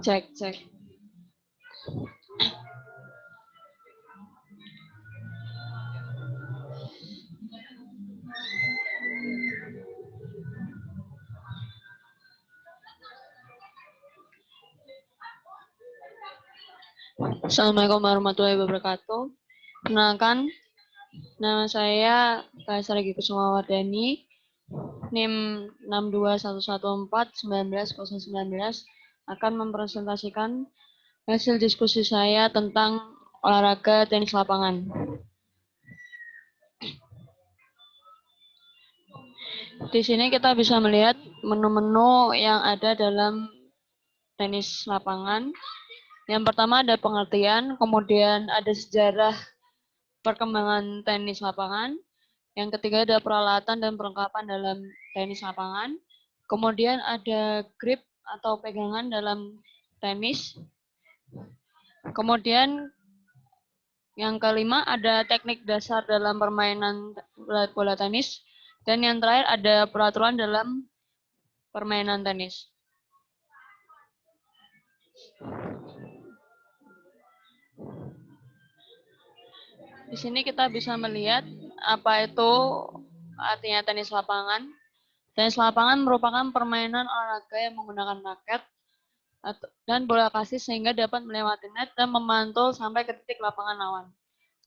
Cek, cek. Assalamualaikum warahmatullahi wabarakatuh. Perkenalkan, nama saya Kaisar Regi Kusumawardani, NIM 621141919 akan mempresentasikan hasil diskusi saya tentang olahraga tenis lapangan. Di sini kita bisa melihat menu-menu yang ada dalam tenis lapangan. Yang pertama ada pengertian, kemudian ada sejarah perkembangan tenis lapangan. Yang ketiga ada peralatan dan perlengkapan dalam tenis lapangan. Kemudian ada grip atau pegangan dalam tenis. Kemudian yang kelima ada teknik dasar dalam permainan bola tenis. Dan yang terakhir ada peraturan dalam permainan tenis. Di sini kita bisa melihat apa itu artinya tenis lapangan. Tenis lapangan merupakan permainan olahraga yang menggunakan raket dan bola kasti sehingga dapat melewati net dan memantul sampai ke titik lapangan lawan.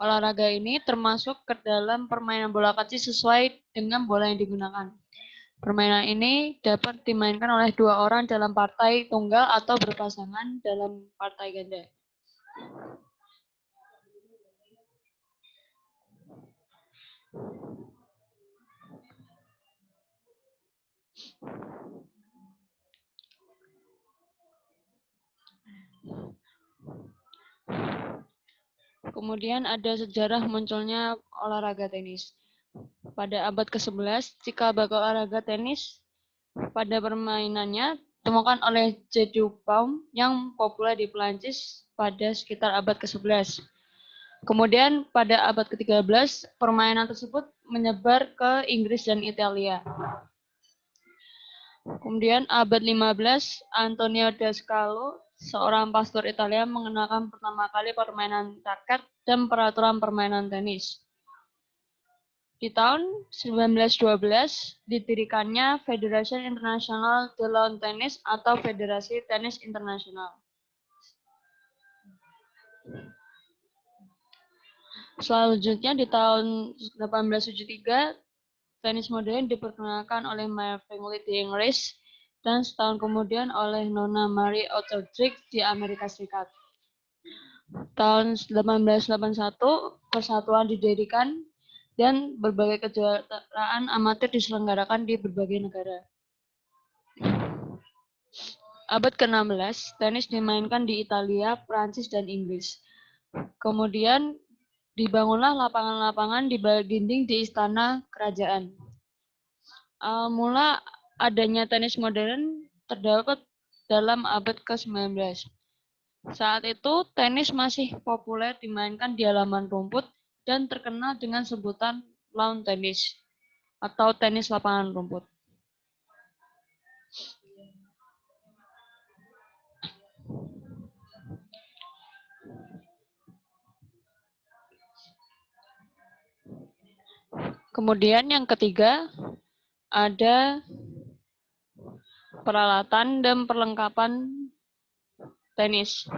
Olahraga ini termasuk ke dalam permainan bola kasti sesuai dengan bola yang digunakan. Permainan ini dapat dimainkan oleh dua orang dalam partai tunggal atau berpasangan dalam partai ganda. Kemudian ada sejarah munculnya olahraga tenis. Pada abad ke-11, cikal bakal olahraga tenis pada permainannya ditemukan oleh J. Dupont yang populer di Perancis pada sekitar abad ke-11. Kemudian pada abad ke-13, permainan tersebut menyebar ke Inggris dan Italia. Kemudian abad 15, Antonio da Scalo, seorang pastor Italia, mengenalkan pertama kali permainan raket dan peraturan permainan tenis. Di tahun 1912, didirikannya Federation International de Lawn Tennis atau Federasi Tenis Internasional. Selanjutnya di tahun 1873, tenis modern diperkenalkan oleh Marvin Lee di Inggris dan setahun kemudian oleh Nona Marie Oterdijk di Amerika Serikat. Tahun 1881, persatuan didirikan dan berbagai kejuaraan amatir diselenggarakan di berbagai negara. Abad ke-16, tenis dimainkan di Italia, Prancis, dan Inggris. Kemudian dibangunlah lapangan-lapangan di balik dinding di istana kerajaan. Mula adanya tenis modern terdapat dalam abad ke-19. Saat itu, tenis masih populer dimainkan di halaman rumput dan terkenal dengan sebutan lawn tennis atau tenis lapangan rumput. Kemudian yang ketiga, ada peralatan dan perlengkapan tenis.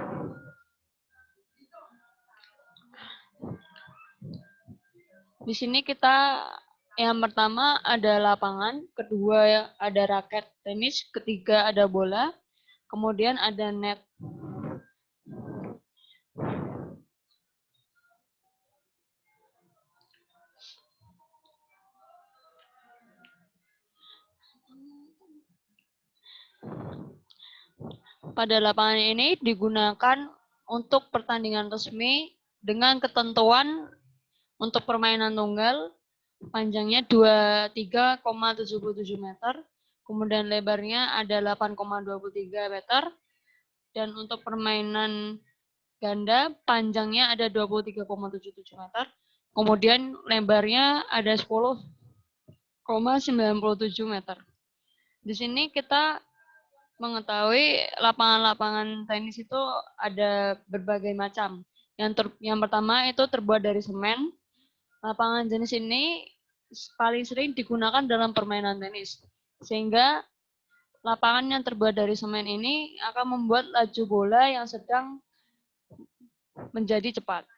Di sini kita yang pertama ada lapangan, kedua ada raket tenis, ketiga ada bola, kemudian ada net. Pada lapangan ini digunakan untuk pertandingan resmi dengan ketentuan untuk permainan tunggal, panjangnya 23,77 meter, kemudian lebarnya ada 8,23 meter, dan untuk permainan ganda panjangnya ada 23,77 meter, kemudian lebarnya ada 10,97 meter. Di sini kita mengetahui lapangan-lapangan tenis itu ada berbagai macam. Yang pertama itu terbuat dari semen. Lapangan jenis ini paling sering digunakan dalam permainan tenis. Sehingga lapangan yang terbuat dari semen ini akan membuat laju bola yang sedang menjadi cepat.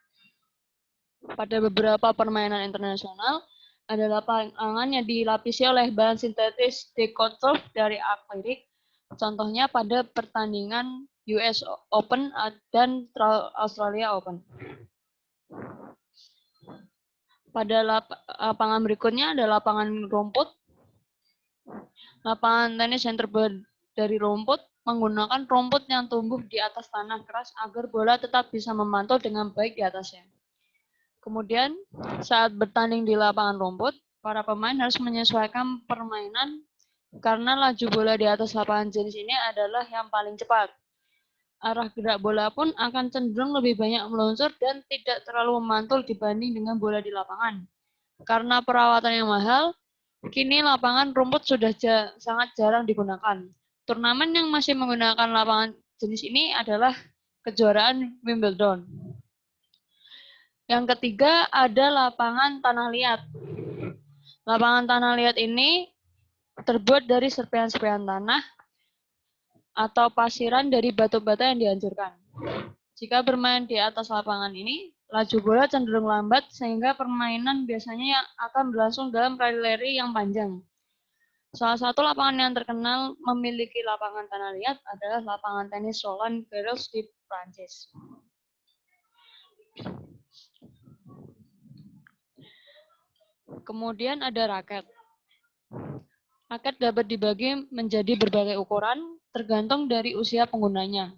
Pada beberapa permainan internasional, ada lapangan yang dilapisi oleh bahan sintetis decoturf dari akrilik. Contohnya pada pertandingan US Open dan Australia Open. Pada lapangan berikutnya ada lapangan rumput. Lapangan tenis yang terbuat dari rumput menggunakan rumput yang tumbuh di atas tanah keras agar bola tetap bisa memantul dengan baik di atasnya. Kemudian, saat bertanding di lapangan rumput, para pemain harus menyesuaikan permainan karena laju bola di atas lapangan jenis ini adalah yang paling cepat. Arah gerak bola pun akan cenderung lebih banyak meluncur dan tidak terlalu memantul dibanding dengan bola di lapangan. Karena perawatan yang mahal, kini lapangan rumput sudah sangat jarang digunakan. Turnamen yang masih menggunakan lapangan jenis ini adalah kejuaraan Wimbledon. Yang ketiga ada lapangan tanah liat. Lapangan tanah liat ini terbuat dari serpihan-serpihan tanah atau pasiran dari batu-bata yang dihancurkan. Jika bermain di atas lapangan ini, laju bola cenderung lambat sehingga permainan biasanya akan berlangsung dalam rally yang panjang. Salah satu lapangan yang terkenal memiliki lapangan tanah liat adalah lapangan tenis Roland Garros di Prancis. Kemudian ada raket. Raket dapat dibagi menjadi berbagai ukuran tergantung dari usia penggunanya.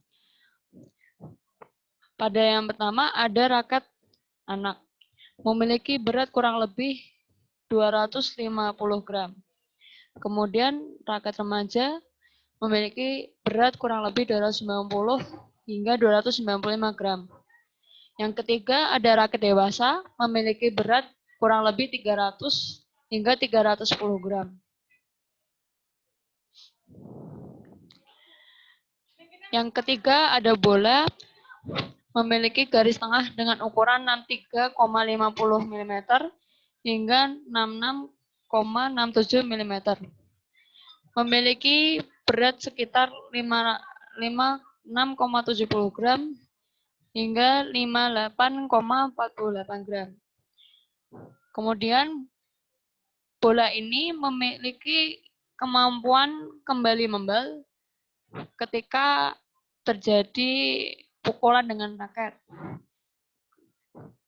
Pada yang pertama ada raket anak. Memiliki berat kurang lebih 250 gram. Kemudian raket remaja memiliki berat kurang lebih 290 hingga 295 gram. Yang ketiga ada raket dewasa memiliki berat kurang lebih 300 hingga 310 gram. Yang ketiga ada bola memiliki garis tengah dengan ukuran 63,50 mm hingga 66,67 mm. Memiliki berat sekitar 6,70 gram hingga 58,48 gram. Kemudian bola ini memiliki kemampuan kembali membal ketika terjadi pukulan dengan raket.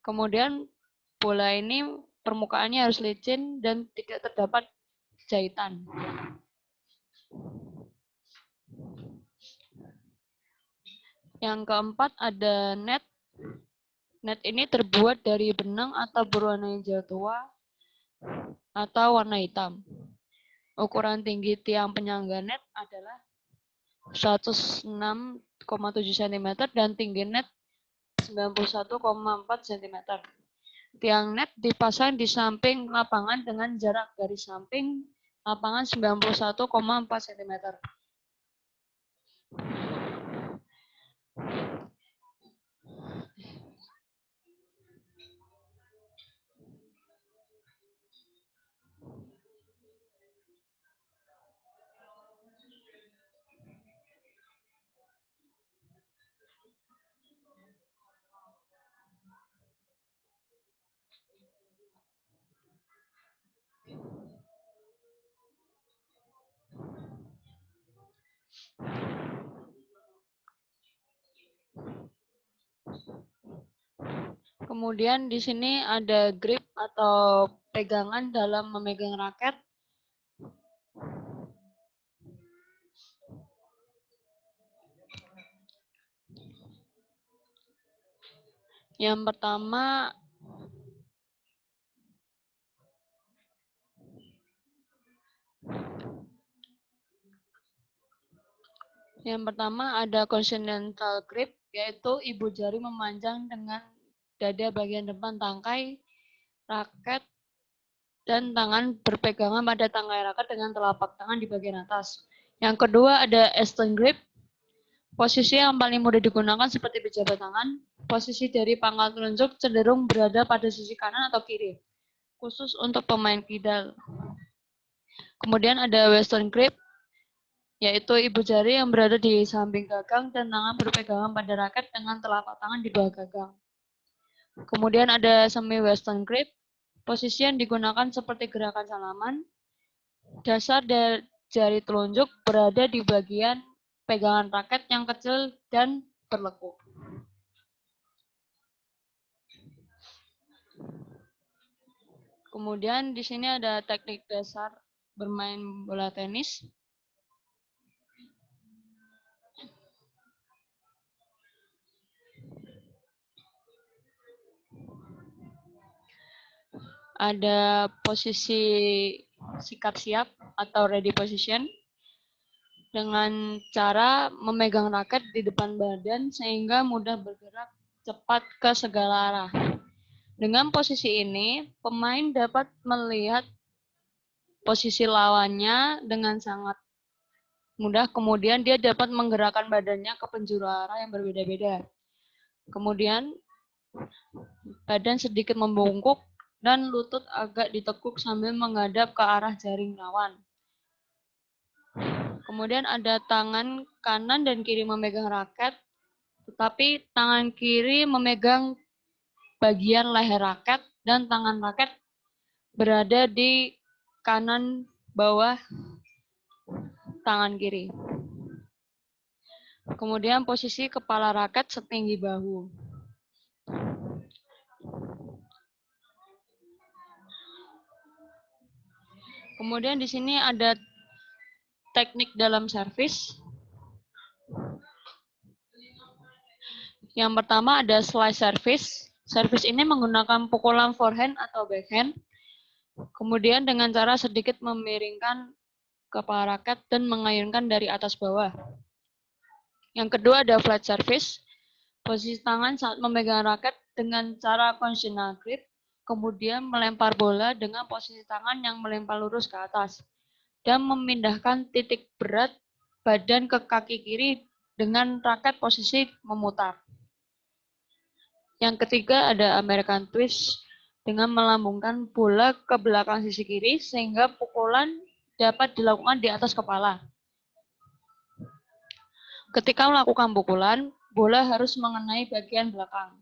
Kemudian bola ini permukaannya harus licin dan tidak terdapat jahitan. Yang keempat ada net. Net ini terbuat dari benang atau berwarna hijau tua atau warna hitam. Ukuran tinggi tiang penyangga net adalah 106,7 cm dan tinggi net 91,4 cm. Tiang net dipasang di samping lapangan dengan jarak garis samping lapangan 91,4 cm. Kemudian di sini ada grip atau pegangan dalam memegang raket. Yang pertama ada continental grip, yaitu ibu jari memanjang dengan dada bagian depan tangkai raket dan tangan berpegangan pada tangkai raket dengan telapak tangan di bagian atas. Yang kedua ada Eastern grip. Posisi yang paling mudah digunakan seperti pejabat tangan. Posisi dari pangkal telunjuk cenderung berada pada sisi kanan atau kiri, khusus untuk pemain kidal. Kemudian ada Western grip, yaitu ibu jari yang berada di samping gagang dan tangan berpegangan pada raket dengan telapak tangan di bawah gagang. Kemudian ada semi-western grip, posisi yang digunakan seperti gerakan salaman. Dasar dari jari telunjuk berada di bagian pegangan raket yang kecil dan berlekuk. Kemudian di sini ada teknik dasar bermain bola tenis. Ada posisi sikap siap atau ready position dengan cara memegang raket di depan badan sehingga mudah bergerak cepat ke segala arah. Dengan posisi ini, pemain dapat melihat posisi lawannya dengan sangat mudah, kemudian dia dapat menggerakkan badannya ke penjuru arah yang berbeda-beda. Kemudian badan sedikit membungkuk dan lutut agak ditekuk sambil menghadap ke arah jaring lawan. Kemudian ada tangan kanan dan kiri memegang raket, tetapi tangan kiri memegang bagian leher raket dan tangan raket berada di kanan bawah tangan kiri. Kemudian posisi kepala raket setinggi bahu. Kemudian di sini ada teknik dalam servis. Yang pertama ada slice service. Servis ini menggunakan pukulan forehand atau backhand. Kemudian dengan cara sedikit memiringkan kepala raket dan mengayunkan dari atas bawah. Yang kedua ada flat service. Posisi tangan saat memegang raket dengan cara conventional grip. Kemudian melempar bola dengan posisi tangan yang melempar lurus ke atas. Dan memindahkan titik berat badan ke kaki kiri dengan raket posisi memutar. Yang ketiga ada American twist dengan melambungkan bola ke belakang sisi kiri sehingga pukulan dapat dilakukan di atas kepala. Ketika melakukan pukulan, bola harus mengenai bagian belakang.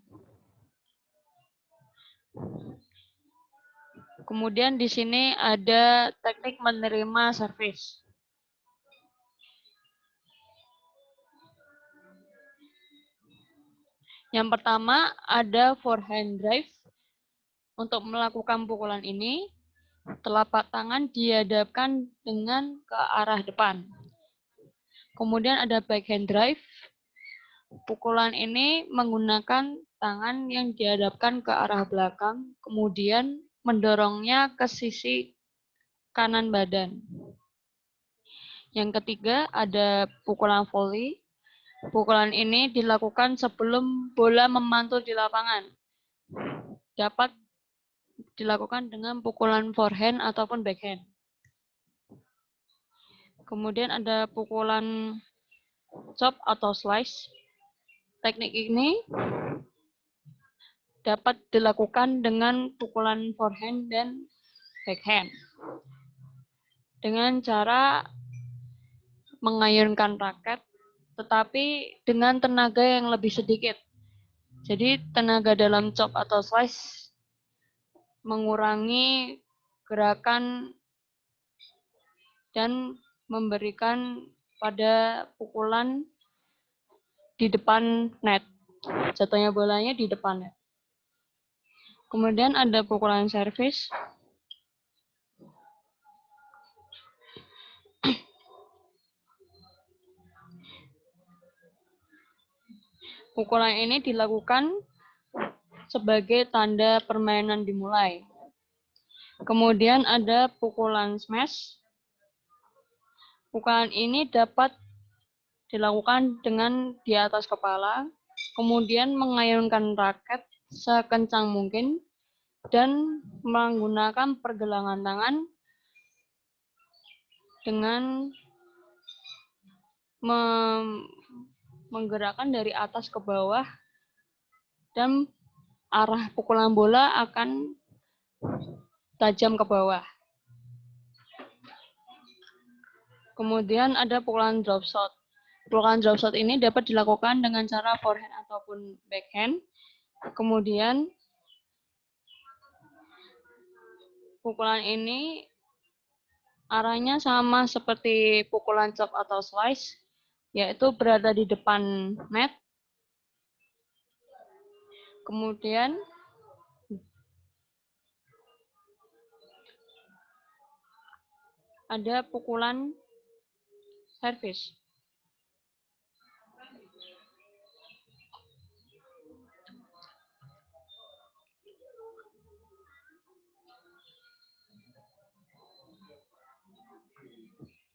Kemudian di sini ada teknik menerima servis. Yang pertama ada forehand drive. Untuk melakukan pukulan ini, telapak tangan dihadapkan dengan ke arah depan. Kemudian ada backhand drive. Pukulan ini menggunakan tangan yang dihadapkan ke arah belakang, kemudian mendorongnya ke sisi kanan badan. Yang ketiga ada pukulan volley. Pukulan ini dilakukan sebelum bola memantul di lapangan. Dapat dilakukan dengan pukulan forehand ataupun backhand. Kemudian ada pukulan chop atau slice. Teknik ini dapat dilakukan dengan pukulan forehand dan backhand. Dengan cara mengayunkan raket, tetapi dengan tenaga yang lebih sedikit. Jadi tenaga dalam chop atau slice mengurangi gerakan dan memberikan pada pukulan di depan net. Jatuhnya bolanya di depan net. Kemudian ada pukulan servis. Pukulan ini dilakukan sebagai tanda permainan dimulai. Kemudian ada pukulan smash. Pukulan ini dapat dilakukan dengan di atas kepala, kemudian mengayunkan raket sekencang mungkin, dan menggunakan pergelangan tangan dengan menggerakkan dari atas ke bawah dan arah pukulan bola akan tajam ke bawah. Kemudian ada pukulan drop shot. Pukulan drop shot ini dapat dilakukan dengan cara forehand ataupun backhand. Kemudian pukulan ini arahnya sama seperti pukulan chop atau slice, yaitu berada di depan net. Kemudian ada pukulan servis.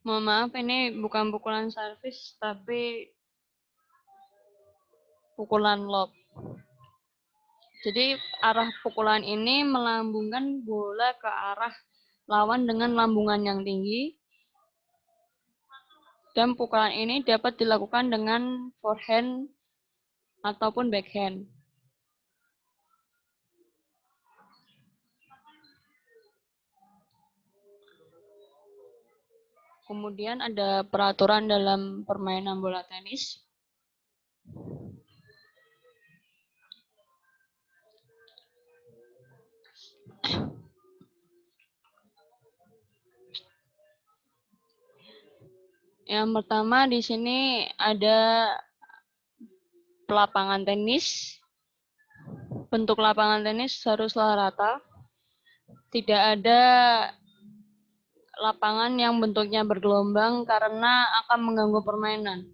Mohon maaf, ini bukan pukulan servis, tapi pukulan lob. Jadi arah pukulan ini melambungkan bola ke arah lawan dengan lambungan yang tinggi. Dan pukulan ini dapat dilakukan dengan forehand ataupun backhand. Kemudian ada peraturan dalam permainan bola tenis. Yang pertama di sini ada lapangan tenis. Bentuk lapangan tenis haruslah rata. Tidak ada lapangan yang bentuknya bergelombang karena akan mengganggu permainan.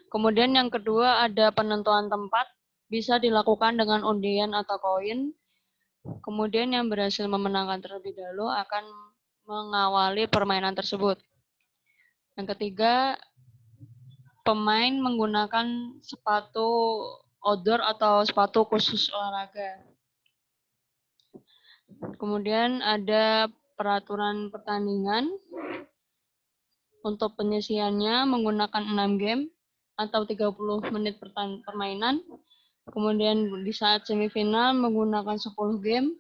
Kemudian yang kedua ada penentuan tempat, bisa dilakukan dengan undian atau koin. Kemudian yang berhasil memenangkan terlebih dahulu akan mengawali permainan tersebut. Yang ketiga, pemain menggunakan sepatu outdoor atau sepatu khusus olahraga. Kemudian ada peraturan pertandingan. Untuk penyisiannya menggunakan 6 game atau 30 menit permainan. Kemudian di saat semifinal menggunakan 10 game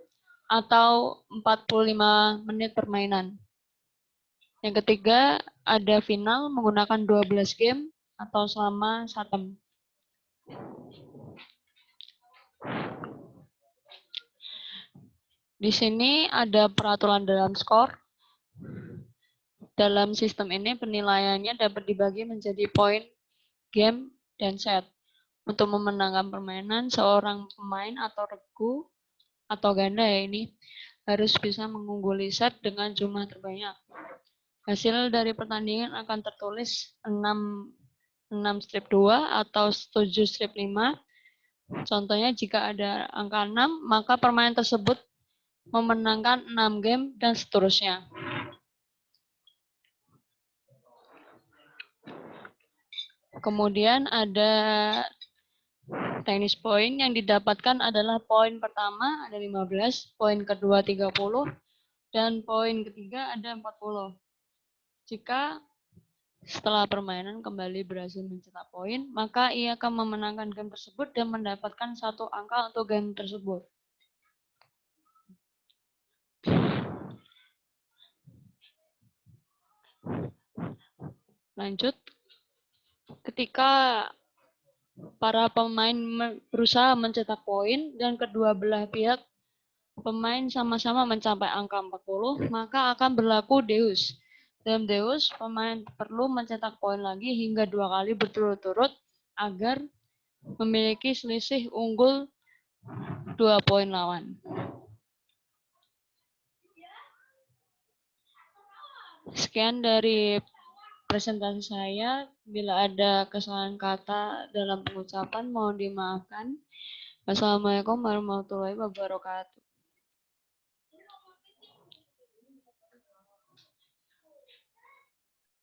atau 45 menit permainan. Yang ketiga, ada final menggunakan 12 game atau selama 1 jam. Di sini ada peraturan dalam skor. Dalam sistem ini penilaiannya dapat dibagi menjadi poin, game, dan set. Untuk memenangkan permainan, seorang pemain atau regu atau ganda ya ini harus bisa mengungguli set dengan jumlah terbanyak. Hasil dari pertandingan akan tertulis 6 strip 2 atau 7 strip 5. Contohnya jika ada angka 6, maka permainan tersebut memenangkan 6 game dan seterusnya. Kemudian ada tenis point yang didapatkan adalah poin pertama ada 15, poin kedua 30, dan poin ketiga ada 40. Jika setelah permainan kembali berhasil mencetak poin, maka ia akan memenangkan game tersebut dan mendapatkan 1 angka untuk game tersebut. Lanjut. Ketika para pemain berusaha mencetak poin dan kedua belah pihak pemain sama-sama mencapai angka 40, maka akan berlaku deus. Dalam deus, pemain perlu mencetak poin lagi hingga 2 kali berturut-turut agar memiliki selisih unggul 2 poin lawan. Sekian dari presentasi saya. Bila ada kesalahan kata dalam pengucapan, mohon dimaafkan. Wassalamualaikum warahmatullahi wabarakatuh.